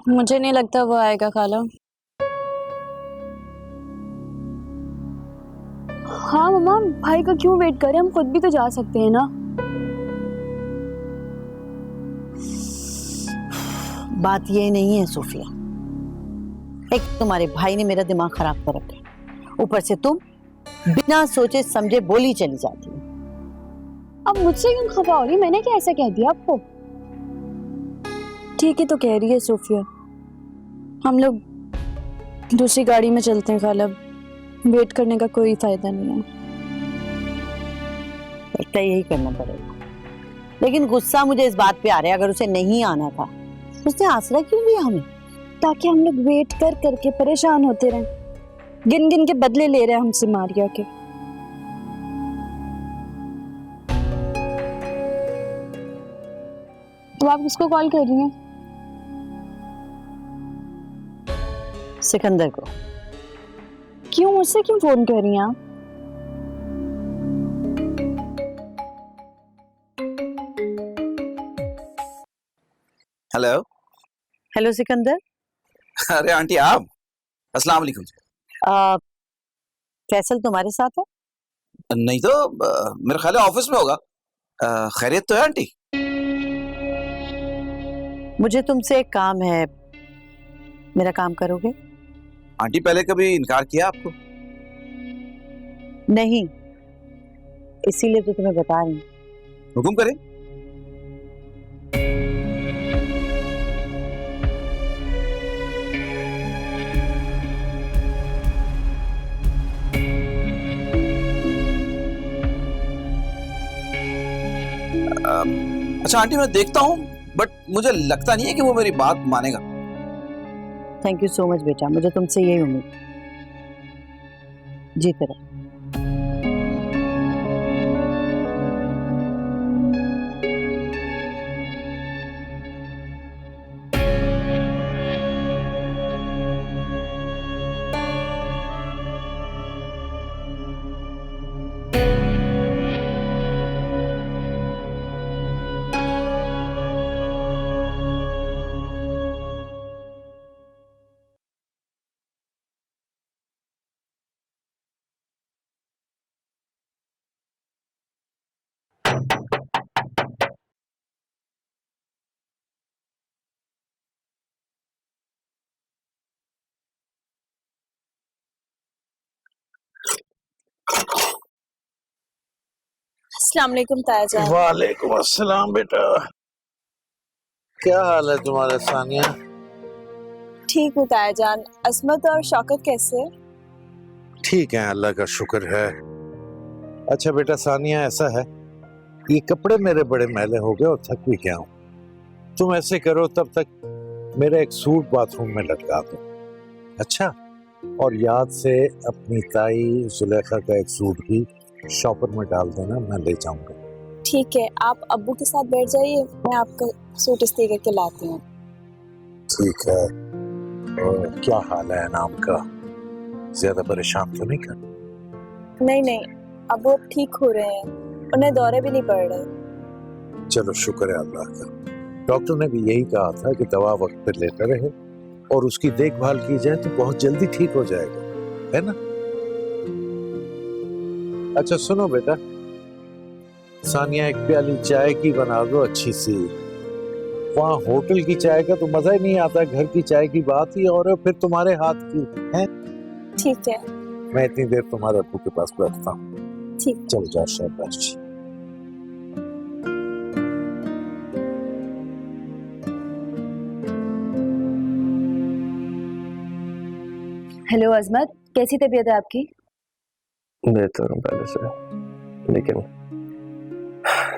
मुझे नहीं लगता वो आएगा खाला। हाँ मम्मा, भाई का क्यों वेट करें, हम खुद भी तो जा सकते हैं ना। बात ये नहीं है सोफिया, एक तुम्हारे भाई ने मेरा दिमाग खराब कर रखा है, ऊपर से तुम बिना सोचे समझे बोली चली जाती हो। अब मुझसे क्यों खफा हो रही, मैंने क्या ऐसा कह दिया आपको? ठीक है तो कह रही है सोफिया, हम लोग दूसरी गाड़ी में चलते हैं खाला, वेट करने का कोई फायदा नहीं है। लगता है यही करना पड़ेगा, लेकिन गुस्सा मुझे इस बात पे आ रहा है, अगर उसे नहीं आना था उसने आसरा क्यों लिया हमें? ताकि हम लोग वेट कर करके परेशान होते रहें, गिन गिन के बदले ले रहे हैं हमसे मारिया के। तो आप किसको कॉल कर रही हैं? सिकंदर को। क्यों, मुझसे क्यों फोन कर रही हैं आप? हेलो। हेलो सिकंदर। अरे आंटी आप, अस्सलाम वालेकुम। फैसल तुम्हारे साथ है? नहीं तो मेरा ख्याल है ऑफिस में होगा। खैरियत तो है आंटी? मुझे तुमसे एक काम है, मेरा काम करोगे? आंटी पहले कभी इनकार किया आपको? नहीं, इसीलिए तो तुम्हें बता रही हूँ। हुकुम करें। अच्छा आंटी मैं देखता हूँ, बट मुझे लगता नहीं है कि वो मेरी बात मानेगा। थैंक यू सो मच बेटा, मुझे तुमसे यही उम्मीद। जीते रहो। अस्सलाम वालेकुम तायाजान। वालेकुम अस्सलाम बेटा, क्या हाल है तुम्हारा सानिया? ठीक हूँ तायाजान। अस्मत और शौकत कैसे है? ठीक है, अल्लाह का शुक्र है। अच्छा बेटा सानिया, ऐसा है ये कपड़े मेरे बड़े मैले हो गए और थक भी गया हूँ। तुम ऐसे करो, तब तक मेरा एक सूट बाथरूम में लटका दो, अच्छा? और याद से अपनी ताई जुलेखा का एक सूट भी शॉपर में डाल देना, मैं ले जाऊंगा। ठीक है, आप अब्बू के साथ बैठ जाइए, मैं आपका सूट इस्त्री करके लाती हूँ। ठीक है। और क्या हाल है नाम का, ज्यादा परेशान तो नहीं कर? नहीं नहीं, अब्बू अब ठीक हो रहे हैं, उन्हें दौरे भी नहीं पड़ रहे। चलो शुक्र है अल्लाह का। डॉक्टर ने भी यही कहा था कि दवा वक्त पर लेते रहे और उसकी देखभाल की जाए तो बहुत जल्दी ठीक हो जाएगा, है ना? अच्छा सुनो बेटा, सानिया एक प्याली चाय की बना दो अच्छी सी। वहाँ होटल की चाय का तो मजा ही नहीं आता, घर की चाय की बात ही और है, फिर तुम्हारे हाथ की है। ठीक है। मैं इतनी देर तुम्हारे अब्बू के पास बैठता हूँ। ठीक। चलो जाओ शाबाश। हेलो अजमत, कैसी तबीयत है आपकी? बेहतर हूँ पहले से, लेकिन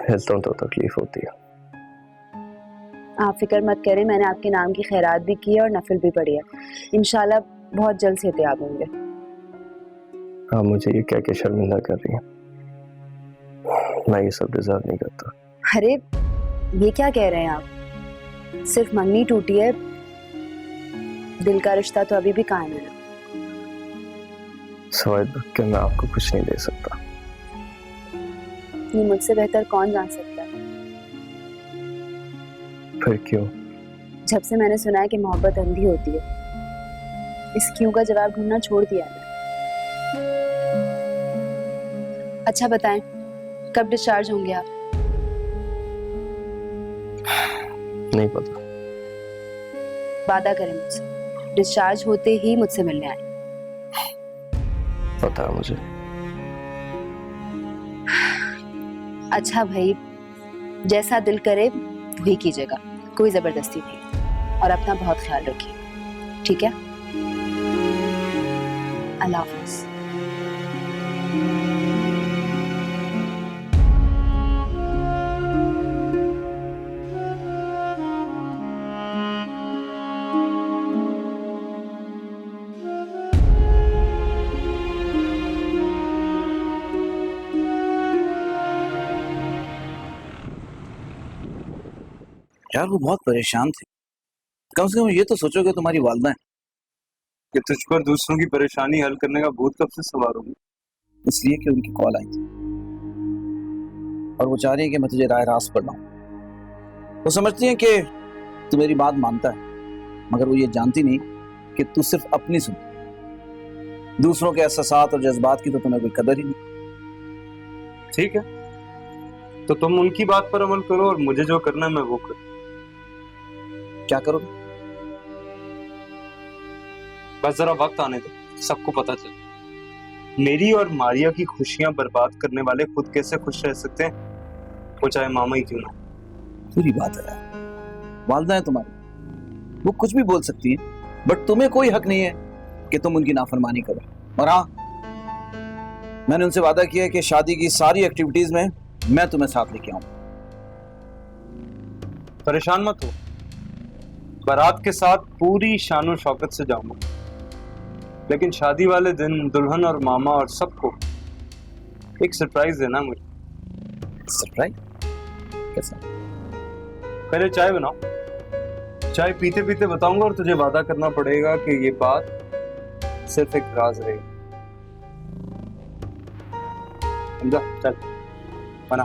हिलता हूँ तो तकलीफ होती है। आप फिक्र मत करें, मैंने आपके नाम की खैरात भी की है और नफिल भी पढ़ी है। इंशाल्लाह बहुत जल्द सेहतियाब होंगे। आप मुझे ये कह के शर्मिंदा कर रही हैं, मैं ये सब डिजर्व नहीं करता। अरे ये क्या कह रहे हैं आप, सिर्फ मंगनी टूटी है, दिल का रिश्ता तो अभी भी कायम है। सवाल के मैं आपको कुछ नहीं दे सकता। ये मुझसे बेहतर कौन जान सकता है? फिर क्यों? जब से मैंने सुना है कि मोहब्बत अंधी होती है, इस क्यों का जवाब ढूंढना छोड़ दिया है। अच्छा बताएं, कब डिस्चार्ज होंगे आप? नहीं पता। वादा करें मुझसे, डिस्चार्ज होते ही मुझसे मिलने आए। पता है मुझे। अच्छा भाई, जैसा दिल करे वही कीजिएगा, कोई जबरदस्ती नहीं। और अपना बहुत ख्याल रखिए, ठीक है? अल्लाह हाफ़िज़। यार वो बहुत परेशान थे। कम से कम ये तो सोचो कि तुम्हारी वालदा है कि तुझ पर दूसरों की परेशानी हल करने का भूत कब से सवार होगी। इसलिए कि उनकी कॉल आई थी और वो चाह रही है कि मैं तुझे राय रास्त पर लाऊं। वो समझती है कि तू मेरी बात मानता है, मगर वो ये जानती नहीं कि तू सिर्फ अपनी सुन, दूसरों के एहसासात और जज्बात की तो तुम्हें कोई कदर ही नहीं। ठीक है, तो तुम उनकी बात पर अमल करो और मुझे जो करना है मैं वो करूं। क्या करोगे? बस जरा वक्त आने दो, सबको पता चले। मेरी और मारिया की खुशियां बर्बाद करने वाले खुद कैसे खुश रह सकते हैं, वो चाहे मामा ही क्यों ना। पूरी बात है यार, वालदा है तुम्हारी, वो कुछ भी बोल सकती है, बट तुम्हें कोई हक नहीं है कि तुम उनकी नाफरमानी करो। और हाँ, मैंने उनसे वादा किया है कि शादी की सारी एक्टिविटीज में मैं तुम्हें साथ लेके आऊं। परेशान मत हो, बारात के साथ पूरी शान और शौकत से जाऊंगा, लेकिन शादी वाले दिन दुल्हन और मामा और सबको एक सरप्राइज देना मुझे। सरप्राइज? कैसा? पहले चाय बनाओ, चाय पीते पीते बताऊंगा और तुझे वादा करना पड़ेगा कि ये बात सिर्फ एक राज रहेगी। समझा? चल बना।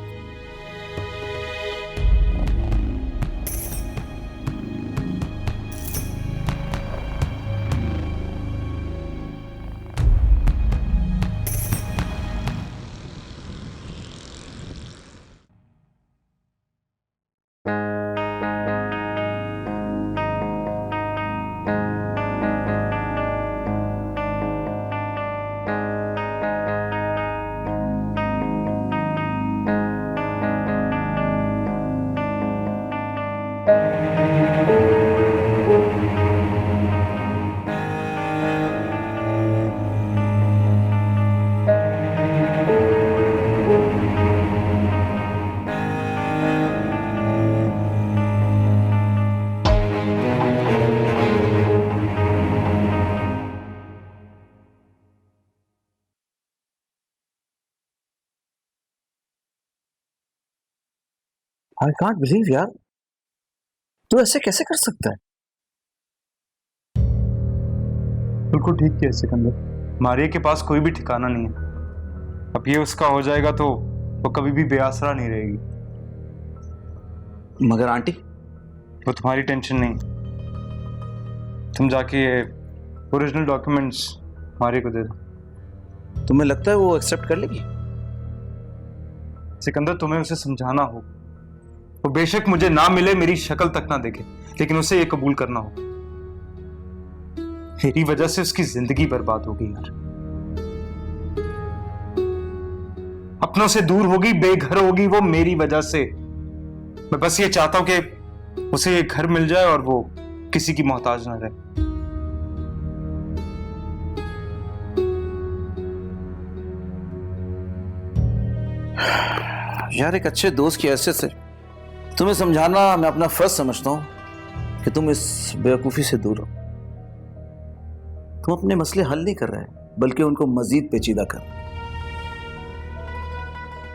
आई कांट बिलीव यार, तू ऐसे कैसे कर सकता है? बिल्कुल ठीक किया सिकंदर, मारिया के पास कोई भी ठिकाना नहीं है। अब ये उसका हो जाएगा तो वो कभी भी बेआसरा नहीं रहेगी। मगर आंटी, वो तुम्हारी टेंशन नहीं, तुम जाके ये ओरिजिनल डॉक्यूमेंट्स मारिया को दे दो। तुम्हें लगता है वो एक्सेप्ट कर लेगी? सिकंदर, तुम्हें उसे समझाना हो, वो बेशक मुझे ना मिले, मेरी शक्ल तक ना देखे, लेकिन उसे ये कबूल करना हो। मेरी वजह से उसकी जिंदगी बर्बाद होगी यार, अपनों से दूर होगी, बेघर होगी वो मेरी वजह से। मैं बस ये चाहता हूं कि उसे एक घर मिल जाए और वो किसी की मोहताज ना रहे। यार, एक अच्छे दोस्त की हैसियत से तुम्हें समझाना मैं अपना फर्ज समझता हूं कि तुम इस बेवकूफी से दूर हो। तुम अपने मसले हल नहीं कर रहे, बल्कि उनको मजीद पेचीदा कर।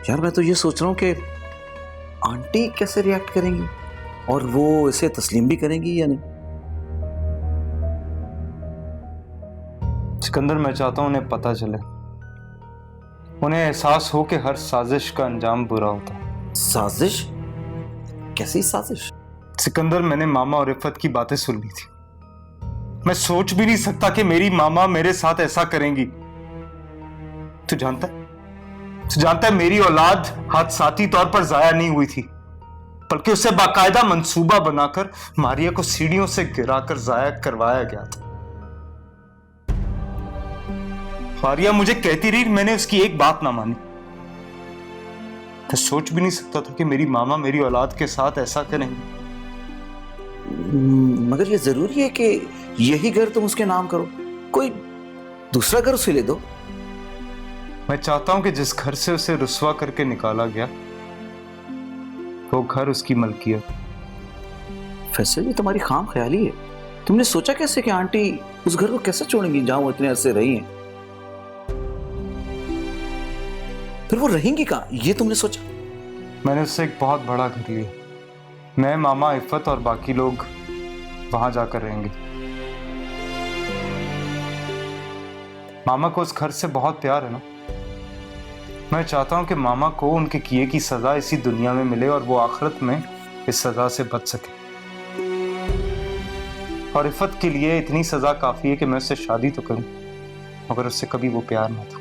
यार, मैं तो ये सोच रहा हूं कि आंटी कैसे रिएक्ट करेंगी और वो इसे तस्लीम भी करेंगी या नहीं। सिकंदर, मैं चाहता हूं उन्हें पता चले, उन्हें एहसास हो कि हर साजिश का अंजाम बुरा होता है। साजिश? कैसी साजिश? सिकंदर, मैंने मामा और इफ़त की बातें सुन ली थी। मैं सोच भी नहीं सकता कि मेरी मामा मेरे साथ ऐसा करेंगी। तू जानता है मेरी औलाद हादसाती तौर पर जाया नहीं हुई थी, बल्कि उसे बाकायदा मंसूबा बनाकर मारिया को सीढ़ियों से गिराकर जाया करवाया गया था। मारिया मुझे कहती रही, मैंने उसकी एक बात ना मानी। मैं सोच भी नहीं सकता था कि मेरी मामा मेरी औलाद के साथ ऐसा करेंगे। मगर ये जरूरी है कि यही घर तुम उसके नाम करो? कोई दूसरा घर उसे ले दो। मैं चाहता हूं कि जिस घर से उसे रुस्वा करके निकाला गया वो घर उसकी मलकियत। फैसल, ये तुम्हारी खाम ख्याली है। तुमने सोचा कैसे कि आंटी उस घर को कैसे छोड़ेंगी जहां वो इतने अरसे रही हैं? फिर वो रहेंगी कहां, ये तुमने सोचा? मैंने उससे एक बहुत बड़ा घर लिया। मैं, मामा, इफ़त और बाकी लोग वहां जाकर रहेंगे। मामा को उस घर से बहुत प्यार है ना। मैं चाहता हूं कि मामा को उनके किए की सजा इसी दुनिया में मिले और वो आखिरत में इस सजा से बच सके। और इफ़त के लिए इतनी सजा काफी है कि मैं उससे शादी तो करूं, मगर उससे कभी वो प्यार ना था।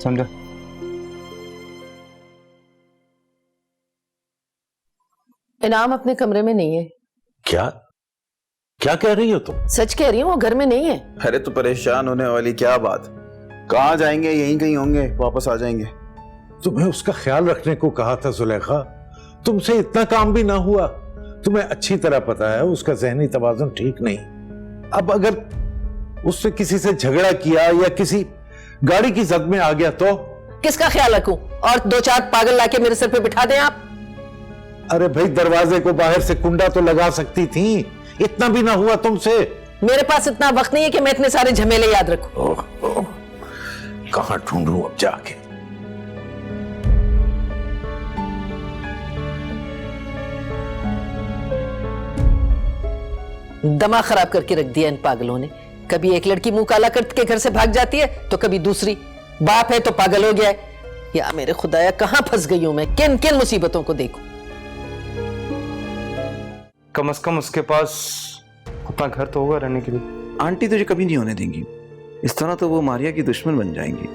समझा? इनाम अपने कमरे में नहीं है। क्या क्या कह रही हो तुम? सच कह रही हूँ, वो घर में नहीं है। अरे तो परेशान होने वाली क्या बात, कहाँ जाएंगे? यहीं कहीं होंगे, वापस आ जाएंगे। तुम्हें उसका ख्याल रखने को कहा था जुलेखा, तुमसे इतना काम भी ना हुआ। तुम्हें अच्छी तरह पता है उसका ज़हनी तवाज़ुन ठीक नहीं। अब अगर उससे किसी से झगड़ा किया या किसी गाड़ी की जद में आ गया तो किसका ख्याल रखूं? और 2-4 पागल लाके मेरे सर पे बिठा दें आप? अरे भाई, दरवाजे को बाहर से कुंडा तो लगा सकती थी, इतना भी ना हुआ तुमसे। मेरे पास इतना वक्त नहीं है कि मैं इतने सारे झमेले याद रखूं। कहां ढूंढूं अब जाके? दिमाग खराब करके रख दिया इन पागलों ने। कभी एक लड़की मुंह काला करके घर से भाग जाती है तो कभी दूसरी। बाप है तो पागल हो गया है। या मेरे खुदाया, कहां फंस गई हूं मैं? किन किन मुसीबतों को देखूं। कम से कम उसके पास अपना घर तो होगा रहने के लिए। आंटी तुझे कभी नहीं होने देंगी। इस तरह तो वो मारिया की दुश्मन बन जाएंगी।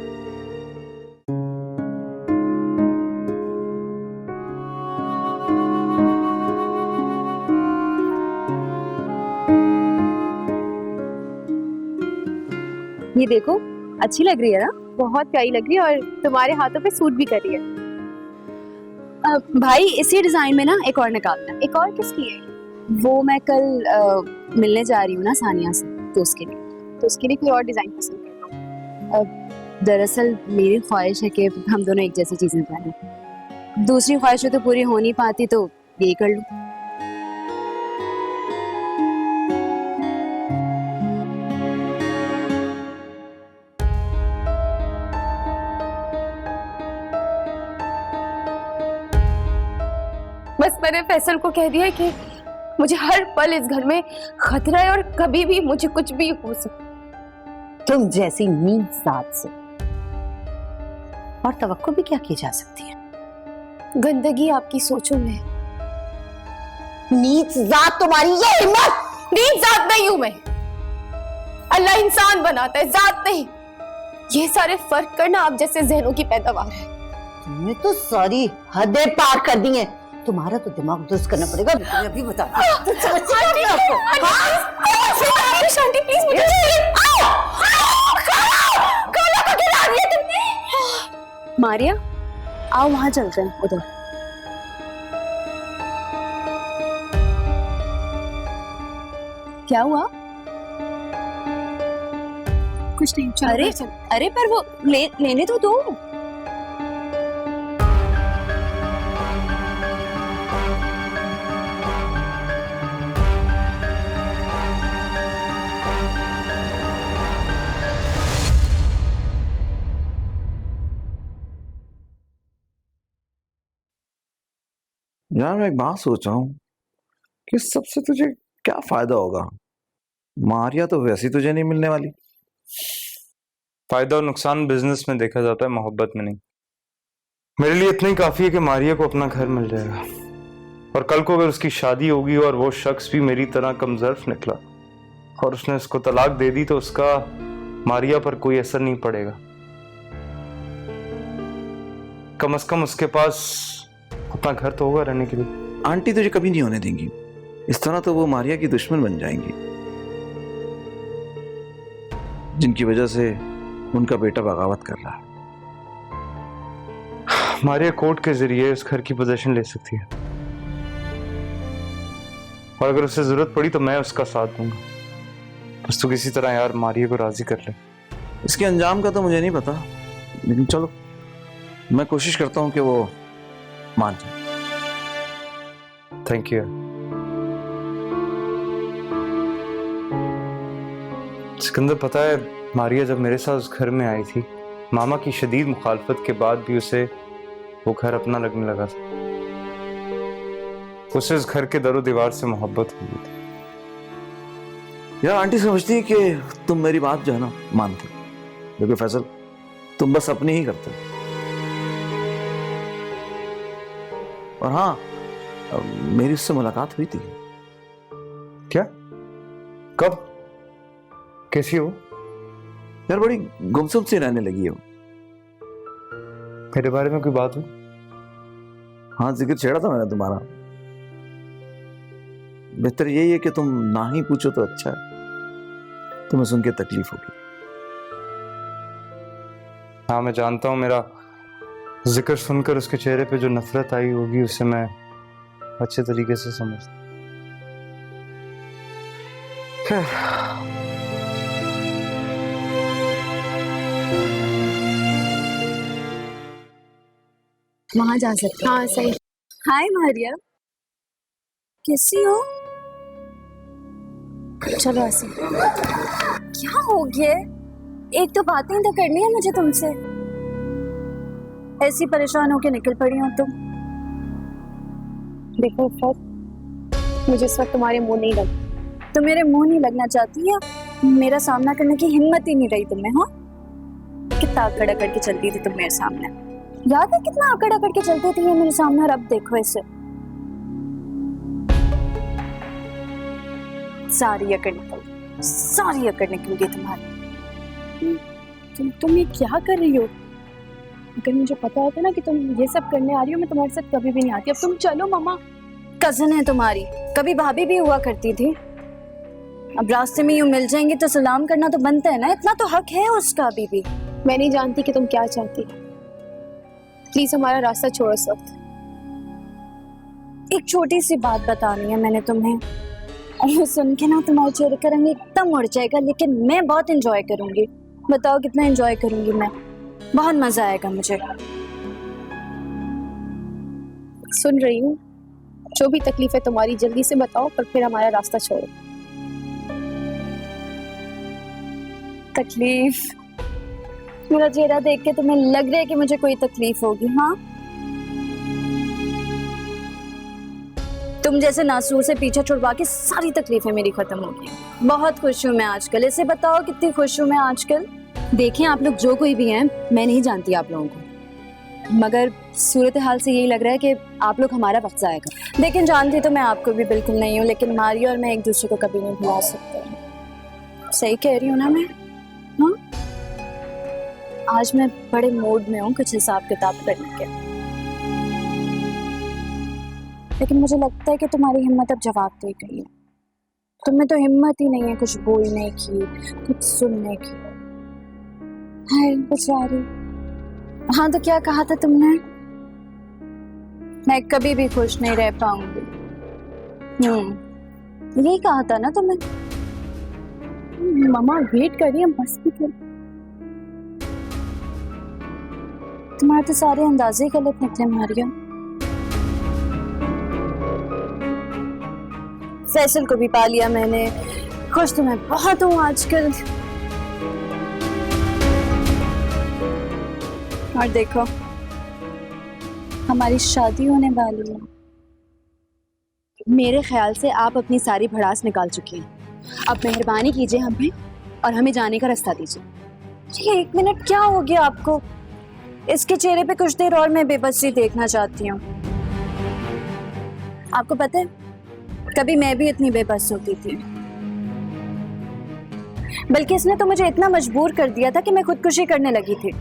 ये देखो, अच्छी लग रही है ना? बहुत प्यारी लग रही है और तुम्हारे हाथों पे सूट भी कर रही है। भाई, इसी डिजाइन में ना एक और निकालना। एक और किसकी है? वो मैं कल मिलने जा रही हूँ ना सानिया से, तो उसके लिए। तो उसके लिए कोई और डिजाइन पसंद कर लो। दरअसल मेरी ख्वाहिश है कि हम दोनों एक जैसी चीजें पहने। दूसरी ख्वाहिशें तो पूरी हो नहीं पाती, तो यही कर लूं। बस मैंने फैसल को कह दिया है कि मुझे हर पल इस घर में खतरा है और कभी भी मुझे कुछ भी हो सकता। तुम जैसी नीच जात से और तवक्को भी क्या की जा सकती है? गंदगी आपकी सोचों में। नीच जात तुम्हारी ये हिम्मत! नीच जात नहीं हूं मैं। अल्लाह इंसान बनाता है, जात नहीं। ये सारे फर्क करना आप जैसे जहनों की पैदावार है। तुमने तो सारी हदें पार कर दी हैं। तुम्हारा तो दिमाग दुरुस्त करना पड़ेगा। मैं अभी बता शांति प्लीज, मुझे मारिया, आओ वहां चलते हैं, उधर। क्या हुआ? कुछ नहीं। अरे अरे, पर वो लेने तो दो। यार, मैं एक बात सोच रहा हूँ कि सबसे तुझे क्या फायदा होगा? मारिया तो वैसी तुझे नहीं मिलने वाली। फायदा और नुकसान बिजनेस में देखा जाता है, मोहब्बत में नहीं। मेरे लिए इतना ही काफी है कि मारिया को अपना घर मिल जाएगा, और कल को अगर उसकी शादी होगी और वो शख्स भी मेरी तरह कमजोर निकला और उसने उसको तलाक दे दी, तो उसका मारिया पर कोई असर नहीं पड़ेगा। कम से कम उसके पास अपना घर तो होगा रहने के लिए। आंटी तुझे कभी नहीं होने देंगी, इस तरह तो वो मारिया की दुश्मन बन जाएंगी, जिनकी वजह से उनका बेटा बगावत कर रहा है। मारिया कोर्ट के जरिए उस घर की पोजीशन ले सकती है, और अगर उसे जरूरत पड़ी तो मैं उसका साथ दूंगा। बस तू किसी तरह यार मारिया को राजी कर ले। इसके अंजाम का तो मुझे नहीं पता, लेकिन चलो मैं कोशिश करता हूं कि वो मान जाए। Thank you. सिकंदर, पता है मारिया जब मेरे साथ उस घर में आई थी, मामा की शदीद मुखालफत के बाद भी उसे वो घर अपना लगने लगा था। उसे उस घर के दरो दीवार से मोहब्बत हो गई थी। यार आंटी समझती है कि तुम मेरी बात जो है ना मानते, लेकिन फैसल तुम बस अपनी ही करते। और हाँ, मेरी उससे मुलाकात हुई थी। क्या? कब? कैसी हो? यार बड़ी गुमसुम सी रहने लगी है वो। मेरे बारे में कोई बात हुई? हाँ, जिक्र छेड़ा था मैंने तुम्हारा। बेहतर यही है कि तुम ना ही पूछो तो अच्छा है, तुम्हें सुन के तकलीफ होगी। हाँ मैं जानता हूँ, मेरा जिक्र सुनकर उसके चेहरे पे जो नफरत आई होगी उसे मैं अच्छे तरीके से समझता। वहां जा सकते। हाँ सही। हाय मारिया, कैसी हो? चलो ऐसे। क्या हो गया? एक तो बातें तो करनी है मुझे तुमसे। ऐसी परेशान होके निकल पड़ी हो तुम। देखो इफ़रात, मुझे इस वक्त तुम्हारे मुंह नहीं लग। तो मेरे मुंह नहीं लगना चाहती है? मेरा सामना करने की हिम्मत ही नहीं रही तुम्हें? हाँ, कितना अकड़ अकड़ के चलती थी तुम मेरे सामने। याद है कितना अकड़ अकड़ के चलती थी ये मेरे सामने, और अब देखो इसे। सारी अकड़ निकल गई तुम्हारी। तुम ये क्या कर रही हो? अगर मुझे पता होता ना कि तुम ये सब करने आ रही हो, मैं तुम्हारे साथ कभी भी नहीं आती। अब तुम चलो। मामा कजन है तुम्हारी, कभी भाभी भी हुआ करती थी। अब रास्ते में यूं मिल जाएंगे तो सलाम करना तो बनता है ना, इतना तो हक है उसका अभी भी। मैं नहीं जानती कि तुम क्या चाहती। प्लीज हमारा रास्ता छोड़ो इस वक्त। एक छोटी सी बात बतानी है मैंने तुम्हें, और ये सुन के ना तुम्हारे चेहरे का रंग एकदम उड़ जाएगा, लेकिन मैं बहुत एंजॉय करूंगी। बताओ कितना एंजॉय करूंगी मैं? बहुत मजा आएगा मुझे। सुन रही हूँ, जो भी तकलीफ है तुम्हारी जल्दी से बताओ, पर फिर हमारा रास्ता छोड़ो। तकलीफ? मेरा चेहरा देख के तुम्हें लग रहा है कि मुझे कोई तकलीफ होगी? हाँ, तुम जैसे नासूर से पीछा छुड़वा के सारी तकलीफें मेरी खत्म हो गई। बहुत खुश हूँ मैं आजकल। इसे बताओ कितनी खुश हूँ मैं आजकल। देखिए आप लोग जो कोई भी हैं, मैं नहीं जानती आप लोगों को, मगर सूरत हाल से यही लग रहा है कि आप लोग हमारा वक्त ज़ाया कर। लेकिन जानती तो मैं आपको भी बिल्कुल नहीं हूँ, लेकिन मारिया और मैं एक दूसरे को कभी नहीं भुला सकते। सही कह रही हूँ ना मैं? हाँ, आज मैं बड़े मूड में हूँ कुछ हिसाब किताब करने के, लेकिन मुझे लगता है कि तुम्हारी हिम्मत अब जवाब दे गई है। तुम्हें तो हिम्मत ही नहीं है कुछ बोलने की, कुछ सुनने की। हाय बेचारी। हाँ तो क्या कहा था तुमने? मैं कभी भी खुश नहीं रह पाऊंगी। यही कहा था ना तुमने? मामा वेट करिए, बस भी कर। तुम्हारे तो सारे अंदाजे गलत निकले मारिया। फैसल को भी पा लिया मैंने। खुश तो मैं बहुत हूँ आजकल। और देखो हमारी शादी होने वाली है। मेरे ख्याल से आप अपनी सारी भड़ास निकाल चुकी हैं। अब मेहरबानी कीजिए हम पे और हमें जाने का रास्ता दीजिए। एक मिनट, क्या हो गया आपको? इसके चेहरे पे कुछ देर और मैं बेबसी देखना चाहती हूँ। आपको पता है, कभी मैं भी इतनी बेबस होती थी, बल्कि इसने तो मुझे इतना मजबूर कर दिया था कि मैं खुदकुशी करने लगी थी।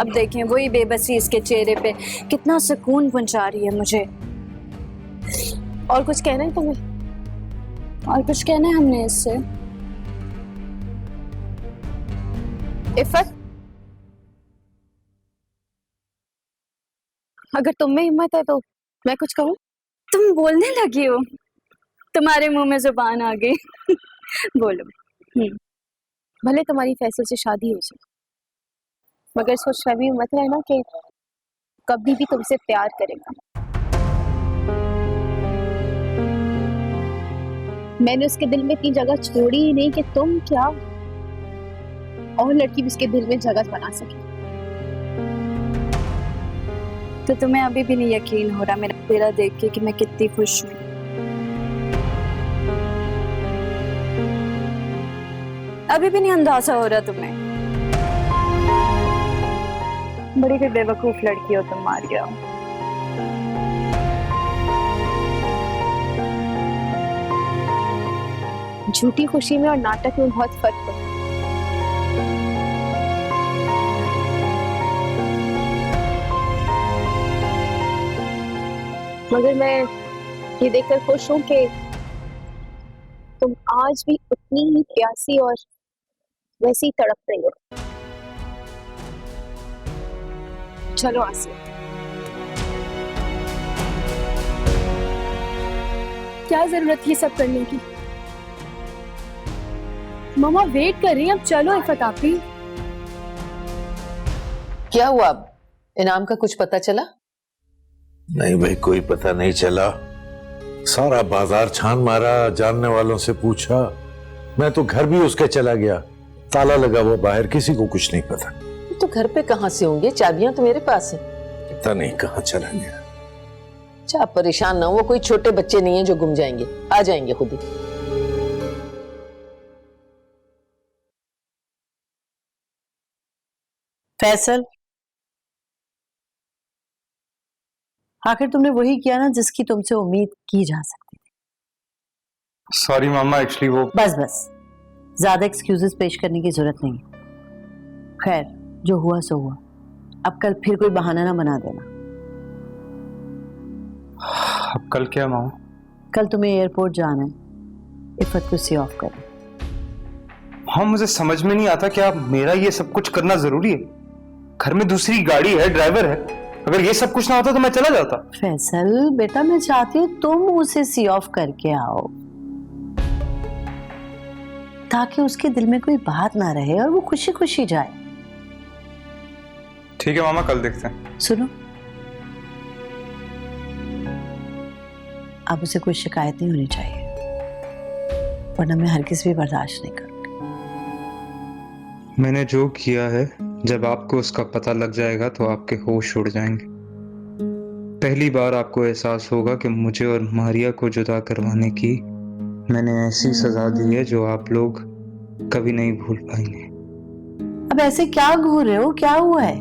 अब देखें वही बेबसी इसके चेहरे पे कितना सुकून पहुंचा रही है मुझे। और कुछ कहना है तुम्हें? और कुछ कहना है हमने इससे? इफ़त, अगर तुम में हिम्मत है तो मैं कुछ कहूँ? तुम बोलने लगी हो, तुम्हारे मुंह में जुबान आ गई। बोलो। भले तुम्हारी फैसल से शादी हो जाए, मगर सोच रही मत रहना कि कभी भी तुमसे प्यार करेगा। मैंने उसके दिल में इतनी जगह छोड़ी ही नहीं कि तुम क्या और लड़की भी उसके दिल में जगह बना सके। तो तुम्हें अभी भी नहीं यकीन हो रहा मेरा चेहरा देख के कि मैं कितनी खुश हूँ? अभी भी नहीं अंदाजा हो रहा तुम्हें? बड़ी फिर बेवकूफ लड़की हो तुम, मारिया। झूठी खुशी में और नाटक में बहुत फर्क है। मगर मैं ये देखकर खुश हूं कि तुम आज भी उतनी ही प्यासी और वैसी ही तड़प रही हो। चलो आसिया, क्या जरूरत ये सब करने की? मामा वेट कर रही हैं, अब चलो इफ़त आपी। क्या हुआ? अब इनाम का कुछ पता चला? नहीं भाई, कोई पता नहीं चला। सारा बाजार छान मारा, जानने वालों से पूछा, मैं तो घर भी उसके चला गया, ताला लगा हुआ बाहर, किसी को कुछ नहीं पता। तो घर पे कहाँ से होंगे? चाबियां तो मेरे पास है। पता नहीं कहाँ चला गया। अच्छा, आप परेशान ना हो, वो कोई छोटे बच्चे नहीं है जो गुम जाएंगे, आ जाएंगे खुद ही। फैसल, आखिर तुमने वही किया ना जिसकी तुमसे उम्मीद की जा सकती थी। सॉरी मामा, एक्चुअली वो बस बस, ज्यादा एक्सक्यूजेस पेश करने की जरूरत नहीं है। खैर, जो हुआ सो हुआ, अब कल फिर कोई बहाना ना बना देना। अब कल क्या मामा? कल तुम्हें एयरपोर्ट जाना है, इफ़त को सी ऑफ करना। हाँ, मुझे समझ में नहीं आता क्या मेरा ये सब कुछ करना जरूरी है? घर में दूसरी गाड़ी है, ड्राइवर है, अगर ये सब कुछ ना होता तो मैं चला जाता। फैसल बेटा, मैं चाहती हूँ तुम उसे सी ऑफ करके आओ, ताकि उसके दिल में कोई बात ना रहे और वो खुशी खुशी जाए। ठीक है मामा, कल देखते हैं। सुनो, अब उसे कोई शिकायत नहीं होनी चाहिए, वरना मैं हरगिज़ भी बर्दाश्त नहीं करूंगी। मैंने जो किया है, जब आपको उसका पता लग जाएगा तो आपके होश उड़ जाएंगे। पहली बार आपको एहसास होगा कि मुझे और मारिया को जुदा करवाने की मैंने ऐसी सजा दी है जो आप लोग कभी नहीं भूल पाएंगे। अब ऐसे क्या घूर रहे हो? क्या हुआ है?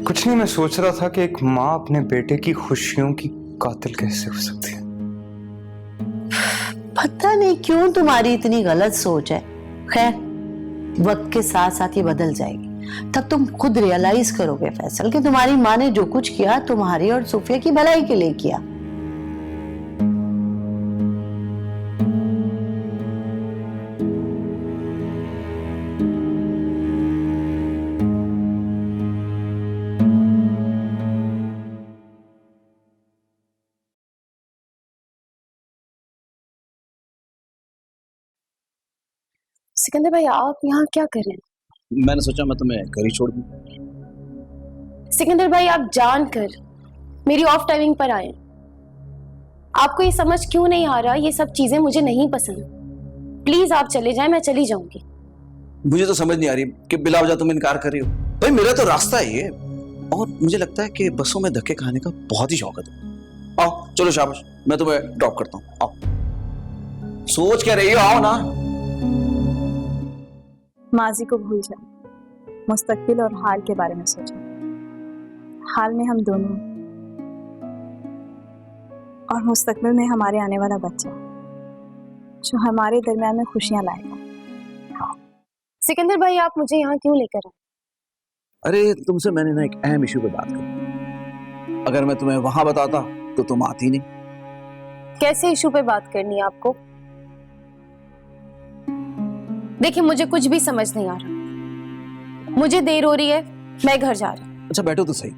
कुछ नहीं, मैं सोच रहा था कि एक माँ अपने बेटे की खुशियों की कातिल कैसे हो सकती है। पता नहीं क्यों तुम्हारी इतनी गलत सोच है। खैर, वक्त के साथ साथ ये बदल जाएगी, तब तुम खुद रियलाइज करोगे फैसल कि तुम्हारी माँ ने जो कुछ किया तुम्हारी और सूफिया की भलाई के लिए किया। सिकंदर भाई, आप यहाँ क्या कर रहे हैं? मैंने सोचा मैं तुम्हें घर ही छोड़ दूं। सिकंदर भाई, आप जानकर मेरी ऑफ टाइमिंग पर आए। आपको ये समझ क्यों नहीं आ रहा? ये सब चीजें मुझे नहीं पसंद। प्लीज आप चले जाएं, मैं चली जाऊंगी। मुझे तो समझ नहीं आ रही कि बिला वजह तुम इनकार कर रही हो। भाई मेरा तो रास्ता है ये, और मुझे लगता है कि बसों में धक्के खाने का बहुत ही शौक है। आओ चलो, शाबाश, मैं तुम्हें ड्रॉप करता हूँ। आओ। सोच क्या रही हो? आओ ना। माजी को भूल जाओ, मुस्तकबिल और हाल के बारे में सोचो। हाल में हम दोनों और मुस्तकबिल में हमारे आने वाला बच्चा जो हमारे दरमियान में खुशियां लाएगा। सिकंदर भाई आप मुझे यहाँ क्यों लेकर आए? अरे तुमसे मैंने ना एक अहम इशू पे बात की। अगर मैं तुम्हें वहां बताता तो तुम आती नहीं। कैसे इशू पे बात करनी है आपको? देखिए मुझे कुछ भी समझ नहीं आ रहा। मुझे देर हो रही है, मैं घर जा रही हूँ। अच्छा बैठो तो सही,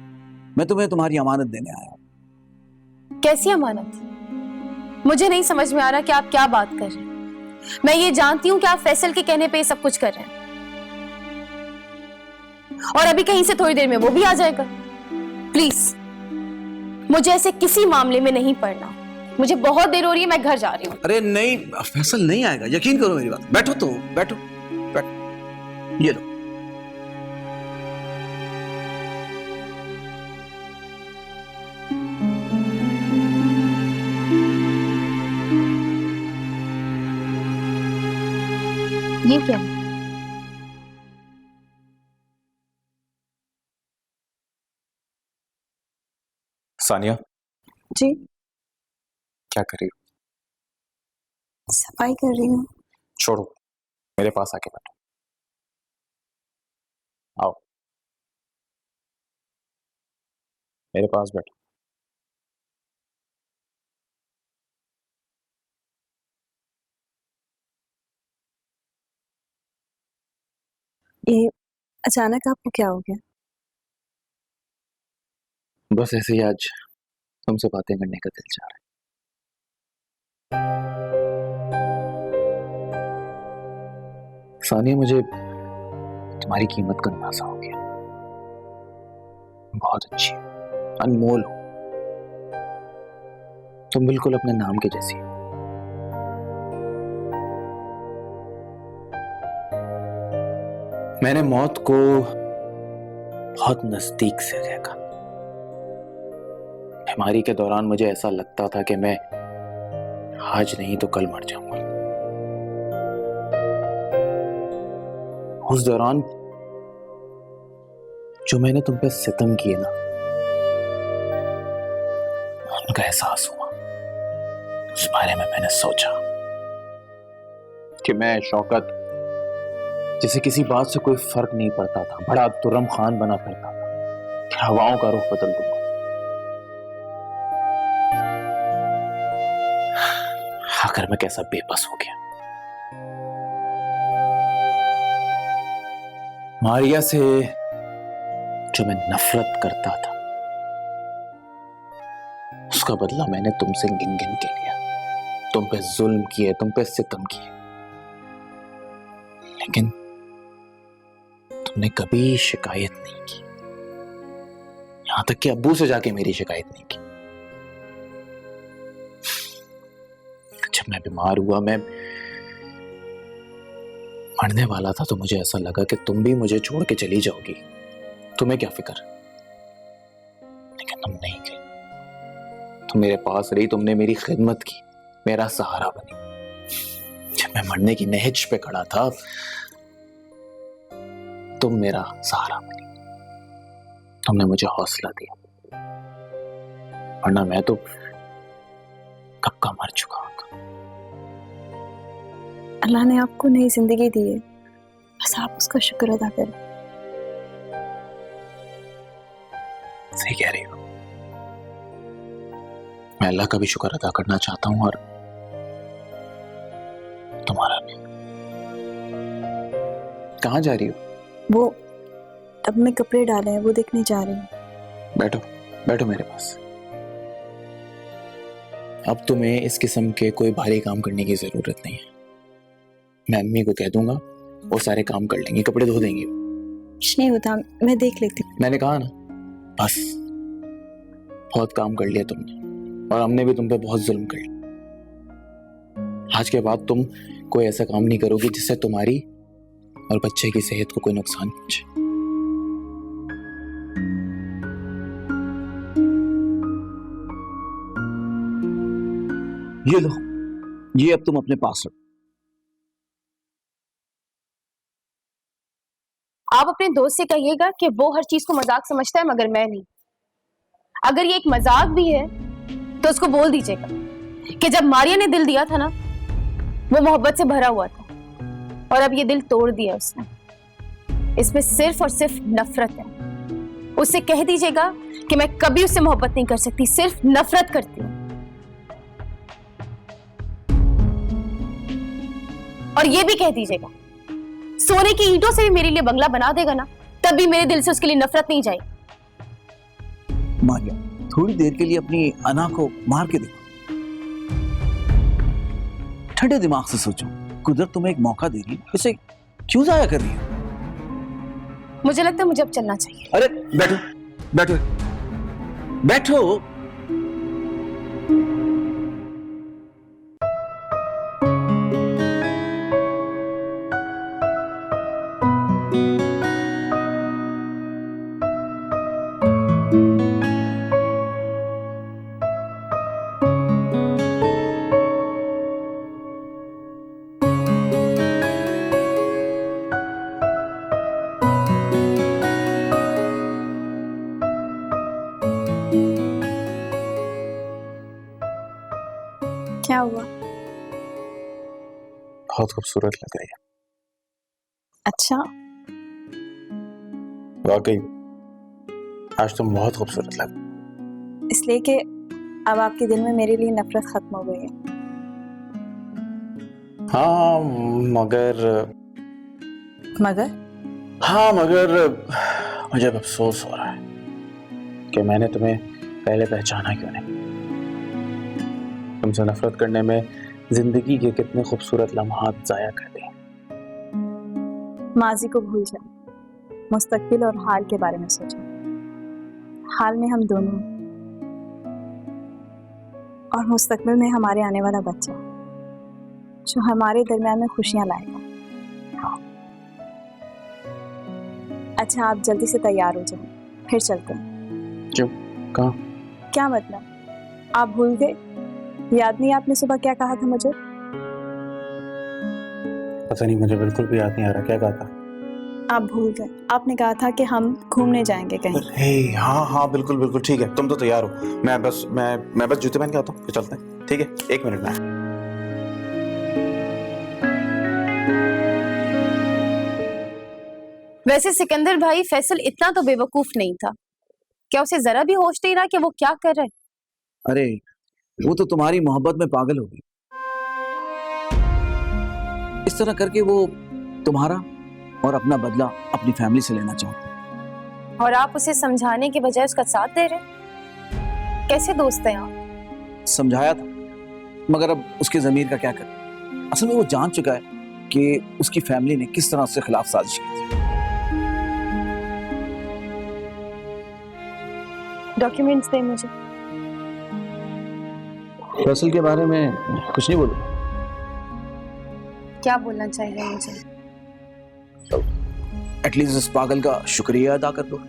मैं तुम्हें तुम्हारी अमानत देने आया हूँ। कैसी अमानत? मुझे नहीं समझ में आ रहा कि आप क्या बात कर रहे हैं। मैं ये जानती हूँ कि आप फैसल के कहने पे सब कुछ कर रहे हैं, और अभी कहीं से थोड़ी देर में वो भी आ जाएगा। प्लीज मुझे ऐसे किसी मामले में नहीं पड़ना। मुझे बहुत देर हो रही है, मैं घर जा रही हूँ। अरे नहीं, फैसल नहीं आएगा, यकीन करो मेरी बात। बैठो तो, बैठो बैठो, ये लो। ये क्या है? सानिया जी क्या कर रही हो? सफाई कर रही हूँ। छोड़ो, मेरे पास आके बैठो। आओ मेरे पास बैठो। ये अचानक आपको क्या हो गया? बस ऐसे ही आज तुमसे बातें करने का दिल चाह रहा है। सानिया मुझे तुम्हारी कीमत का अंदाजा हो गया। बहुत अच्छी हो, अनमोल हो, तुम बिल्कुल अपने नाम के जैसी हो। मैंने मौत को बहुत नजदीक से देखा। बीमारी के दौरान मुझे ऐसा लगता था कि मैं आज नहीं तो कल मर जाऊंगा। उस दौरान जो मैंने तुम पे सितम किए ना, उनका एहसास हुआ। उस बारे में मैंने सोचा कि मैं शौकत, जिसे किसी बात से कोई फर्क नहीं पड़ता था, बड़ा तुर्रम खान बना फिरता था, कि हवाओं का रुख बदल दूंगा। आखिर मैं कैसा बेबस हो गया। मारिया से जो मैं नफरत करता था, उसका बदला मैंने तुमसे गिन गिन के लिया। तुम पे जुल्म किए, तुम पे सितम किए, लेकिन तुमने कभी शिकायत नहीं की। यहां तक कि अब्बू से जाके मेरी शिकायत नहीं की। जब मैं बीमार हुआ, मैं मरने वाला था, तो मुझे ऐसा लगा कि तुम भी मुझे छोड़ के चली जाओगी। तुम्हें क्या फिक्र, लेकिन तुम नहीं गई। तुम मेरे पास रही, तुमने मेरी खिदमत की, मेरा सहारा बनी। जब मैं मरने की नहज पे खड़ा था, तुम मेरा सहारा बनी। तुमने मुझे हौसला दिया, वरना मैं तो कब का मर चुका होगा। अल्लाह ने आपको नई जिंदगी दी है, बस आप उसका शुक्र अदा करें। सही कह रही हो। मैं अल्लाह का भी शुक्र अदा करना चाहता हूं, और तुम्हारा भी। कहाँ जा रही हो? वो अब मैं कपड़े डाले हैं, वो देखने जा रही हूँ। बैठो बैठो मेरे पास। अब तुम्हें इस किस्म के कोई भारी काम करने की जरूरत नहीं है। मैं अम्मी को कह दूंगा, वो सारे काम कर लेंगे, कपड़े धो देंगे। कुछ नहीं होता, मैं देख लेती हूँ। मैंने कहा ना, बस बहुत काम कर लिया तुमने, और हमने भी तुम पे बहुत जुल्म कर लिया। आज के बाद तुम कोई ऐसा काम नहीं करोगी जिससे तुम्हारी और बच्चे की सेहत को कोई नुकसान पहुंचे। ये लो, ये अब तुम अपने पास रखो। आप अपने दोस्त से कहिएगा कि वो हर चीज को मजाक समझता है मगर मैं नहीं। अगर ये एक मजाक भी है तो उसको बोल दीजिएगा कि जब मारिया ने दिल दिया था ना, वो मोहब्बत से भरा हुआ था और अब ये दिल तोड़ दिया उसने। इसमें सिर्फ और सिर्फ नफरत है। उससे कह दीजिएगा कि मैं कभी उससे मोहब्बत नहीं कर सकती, सिर्फ नफरत करती हूँ। और ये भी कह दीजिएगा सोने की ईंटों से भी मेरे लिए बंगला बना देगा ना, तब भी मेरे दिल से उसके लिए नफरत नहीं जाएगी। मारिया, थोड़ी देर के लिए अपनी अना को मार के देखो। ठंडे दिमाग से सोचो, कुदरत तुम्हें एक मौका दे रही है, इसे क्यों जाया कर रही है? मुझे लगता है मुझे अब चलना चाहिए। अरे बैठो बैठो बैठो। क्या हुआ? बहुत खूबसूरत लग रही है। अच्छा, वाकई आज तुम बहुत खूबसूरत लग। इसलिए कि अब आपके दिल में मेरे लिए नफरत खत्म हो गई है। हाँ मगर मुझे अब अफसोस हो रहा है कि मैंने तुम्हें पहले पहचाना क्यों नहीं। तुमसे नफरत करने में जिंदगी के कितने खूबसूरत लम्हात जाया कर दिए। माजी को भूल जाओ, मुस्तकबिल और हाल के बारे में सोचो। हाल में हम दोनों और मुस्तकबिल में हमारे आने वाला बच्चा जो हमारे दरमियान में खुशियां लाएगा। अच्छा, आप जल्दी से तैयार हो जाओ, फिर चलते हैं। क्यों? कहाँ? क्या मतलब? आप भूल गए? याद नहीं आपने सुबह क्या कहा था मुझे? पता नहीं, मुझे बिल्कुल भी याद नहीं आ रहा। क्या कहा था? आप भूल गए। आपने कहा था कि हम घूमने जाएंगे कहीं। हाँ बिल्कुल बिल्कुल ठीक है। तुम तो तैयार हो। मैं बस जूते पहन के आता हूँ, फिर चलते हैं। ठीक है, 1 मिनट में। वैसे सिकंदर भाई, फैसल इतना तो बेवकूफ नहीं था। क्या उसे जरा भी होश नहीं रहा कि वो क्या कर रहे? अरे वो तो तुम्हारी मोहब्बत में पागल हो गई। इस तरह करके वो तुम्हारा और अपना बदला अपनी फैमिली से लेना चाहती है। और आप उसे समझाने के बजाय उसका साथ दे रहे? कैसे दोस्त हैं आप? समझाया था, मगर अब उसके ज़मीर का क्या करें। असल में वो जान चुका है कि उसकी फैमिली ने किस तरह उसके खिलाफ साजिश की थी। डॉक्यूमेंट्स दे मुझे। फैसल के बारे में कुछ नहीं बोलो। क्या बोलना चाहिए मुझे? एटलीस्ट इस पागल का शुक्रिया अदा कर दो।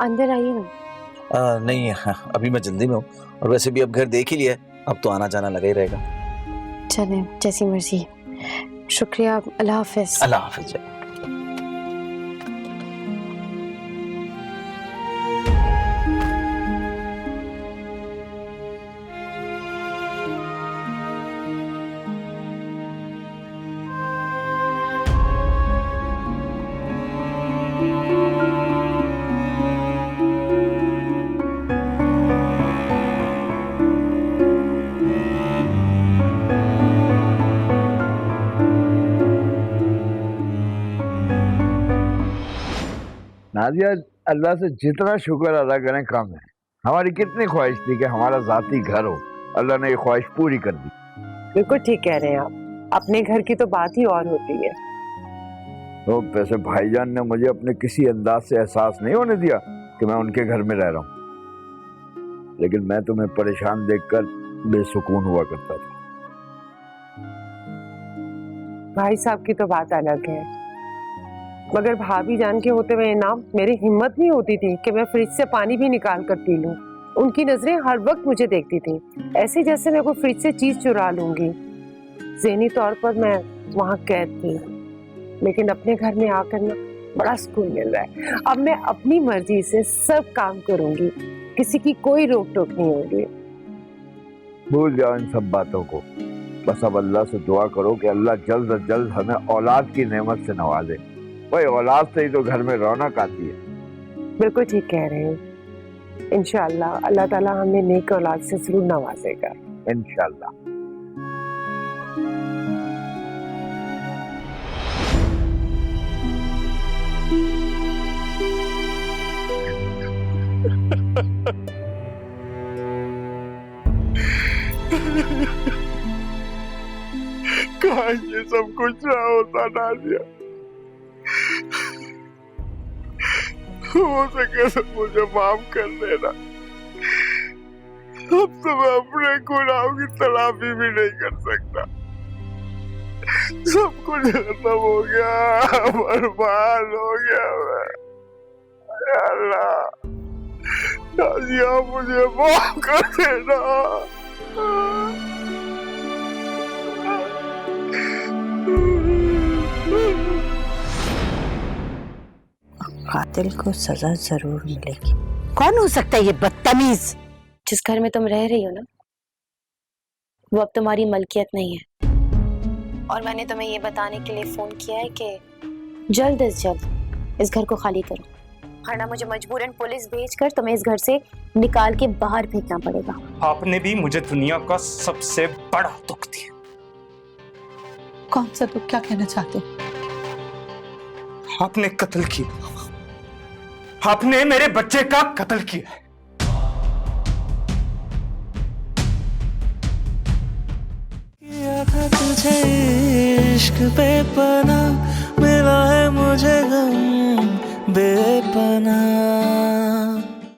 अंदर आइए ना। नहीं, अभी मैं जल्दी में हूँ, और वैसे भी अब घर देख ही लिया है, अब तो आना जाना लगा ही रहेगा। चलें, जैसी मर्जी। शुक्रिया, अल्लाह हाफिज। अल्लाह हाफिज। नाजिया, अल्लाह से जितना शुक्र अदा करें कम है। हमारी कितनी ख्वाहिश थी कि हमारा जाती घर हो, अल्लाह ने ये ख्वाहिश पूरी कर दी। बिल्कुल ठीक कह रहे हैं आप, अपने घर की तो बात ही और होती है। तो वैसे भाईजान ने मुझे अपने किसी अंदाज से एहसास नहीं होने दिया कि मैं उनके घर में रह रहा हूँ, लेकिन मैं तुम्हें परेशान देखकर बेसुकून हुआ करता था। भाई साहब की तो बात अलग है, मगर भाभी जान के होते हुए ना मेरी हिम्मत नहीं होती थी कि मैं फ्रिज से पानी भी निकाल कर पी लूं। उनकी नजरें हर वक्त मुझे देखती थी, ऐसे जैसे मैं कोई फ्रिज से चीज चुरा लूंगी। ज़हनी तौर पर मैं वहां कैद थी, लेकिन अपने घर में आकर ना बड़ा सुकून मिल रहा है। अब मैं अपनी मर्जी से सब काम करूंगी, किसी की कोई रोक टोक नहीं होगी। भूल जाओ इन सब बातों को, बस अब अल्लाह से दुआ करो कि अल्लाह जल्द से जल्द हमें औलाद की नेमत से नवाजे। भाई औलाद से ही तो घर में रौनक आती है। बिल्कुल ठीक कह रहे हैं। इंशाअल्लाह अल्लाह ताला हमें नेक औलाद से जरूर नवाजेगा। इंशाअल्लाह। काश ये सब कुछ ना होता नादिया, हो सके तो मुझे माफ कर देना। अब तो मैं अपने गुनाहों की तलाफी भी नहीं कर सकता। सब कुछ खत्म हो गया, बर्बाद हो गया मैं। अल्लाह नादिया मुझे माफ कर देना। कातिल को सजा जरूर मिलेगी। कौन हो सकता है ये बदतमीज? जिस घर में तुम रह रही हो ना, वो अब तुम्हारी मलकियत नहीं है, और मैंने तुम्हें ये बताने के लिए फोन किया है कि जल्द से जल्द इस घर को खाली करो, वरना मुझे मजबूरन पुलिस भेजकर तुम्हें इस घर से निकाल के बाहर फेंकना पड़ेगा। आपने भी मुझे दुनिया का सबसे बड़ा दुख दिया। कौन सा दुख? क्या कहना चाहते हो? आपने कत्ल किया, आपने मेरे बच्चे का कत्ल किया है। किया था तुझे इश्क बेपना, मिला है मुझे गम बेपना।